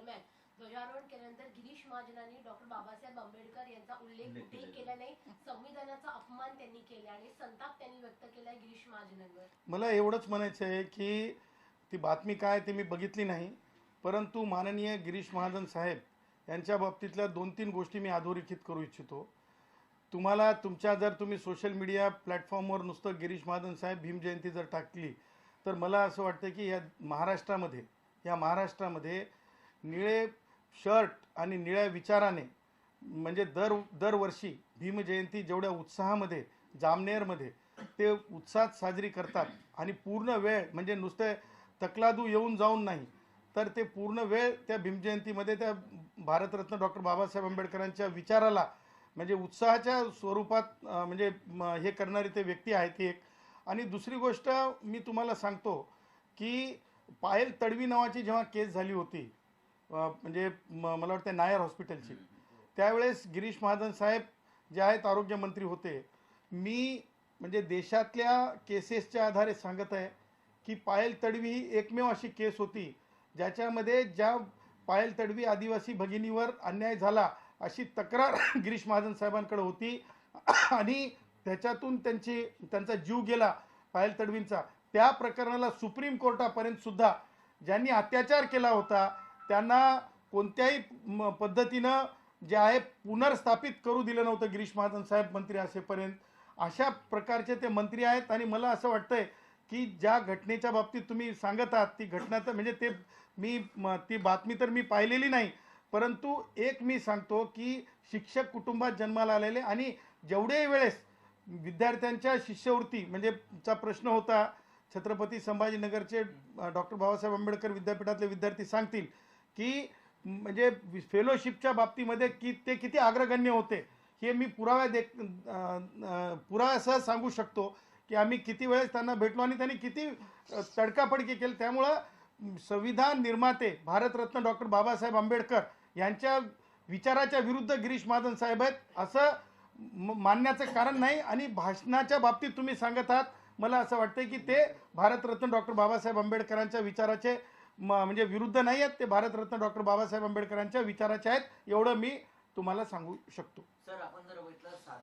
दरम्यान ध्वजारोहण केल्यानंतर गिरीश महाजनांनी डॉक्टर बाबासाहेब आंबेडकर यांचा उल्लेख कुठेही केला नाही, संविधानाचा अपमान त्यांनी केला आणि संताप त्यांनी व्यक्त केला गिरीश महाजनांवर. मला एवढंच म्हणायचं आहे की ती बातमी काय ते मी बघितली नाही, परंतु माननीय गिरीश महाजन साहेब यांच्या बाबतीतल्या 2-3 गोष्टी मी अधोरेखित करू इच्छितो. तुम्हाला जर तुम्ही सोशल मीडिया प्लॅटफॉर्मवर नुसतं गिरीश महाजन साहेब भीम जयंती जर टाकली तर मला असं वाटतं की या महाराष्ट्रामध्ये निळे शर्ट आणि निळ्या विचाराने म्हणजे दरवर्षी भीमजयंती जेवढ्या उत्साहामध्ये जामनेरमध्ये ते उत्साहात साजरी करतात आणि पूर्ण वेळ म्हणजे नुसते तकलादू येऊन जाऊन नाही तर ते पूर्ण वेळ त्या भीमजयंतीमध्ये त्या भारतरत्न डॉक्टर बाबासाहेब आंबेडकरांच्या विचाराला म्हणजे उत्साहाच्या स्वरूपात म्हणजे हे करणारी ते व्यक्ती आहे ती एक. आणि दुसरी गोष्ट मी तुम्हाला सांगतो की पायल तडवी नावाची जेव्हा केस झाली होती म्हणजे मला वाटतं नायर हॉस्पिटलची, त्यावेळेस गिरीश महाजन साहेब जे आहेत आरोग्यमंत्री होते. मी म्हणजे देशातल्या केसेसच्या आधारे सांगत आहे की पायल तडवी ही एकमेव अशी केस होती ज्याच्यामध्ये ज्या पायल तडवी आदिवासी भगिनीवर अन्याय झाला अशी तक्रार गिरीश महाजन साहेबांकडे होती आणि त्याच्यातून त्यांचा जीव गेला पायल तडवींचा. त्या प्रकरणाला सुप्रीम कोर्टापर्यंत सुद्धा ज्यांनी अत्याचार केला होता त्यांना कोणत्याही पद्धतीनं जे आहे पुनर्स्थापित करू दिलं नव्हतं गिरीश महाजन साहेब मंत्री असेपर्यंत. अशा प्रकारचे ते मंत्री आहेत. आणि मला असं वाटतंय की ज्या घटनेच्या बाबतीत तुम्ही सांगत आहात ती घटना तर म्हणजे ती बातमी तर मी पाहिलेली नाही, परंतु एक मी सांगतो की शिक्षक कुटुंबात जन्माला आलेले आणि जेवढे वेळेस विद्यार्थ्यांच्या शिष्यवृत्ती म्हणजे चा प्रश्न होता, छत्रपती संभाजीनगरचे डॉक्टर बाबासाहेब आंबेडकर विद्यापीठातले विद्यार्थी सांगतील की म्हणजे फेलोशिपच्या बाबतीमध्ये की ते किती अग्रगण्य होते हे मी पुराव्यासह सांगू शकतो की आम्ही किती वेळेस त्यांना भेटलो आणि त्यांनी किती तडकाफडकी केली. त्यामुळं संविधान निर्माते भारतरत्न डॉक्टर बाबासाहेब आंबेडकर यांच्या विचाराच्या विरुद्ध गिरीश महाजन साहेब आहेत असं मानण्याचं कारण नाही. आणि भाषणाच्या बाबतीत तुम्ही सांगत आहात, मला असं वाटतं की ते भारतरत्न डॉक्टर बाबासाहेब आंबेडकरांच्या विचाराचे म्हणजे विरुद्ध नाही आहेत, ते भारतरत्न डॉक्टर बाबासाहेब आंबेडकरांच्या विचाराचे आहेत, एवढं मी तुम्हाला सांगू शकतो. सर, आपण जर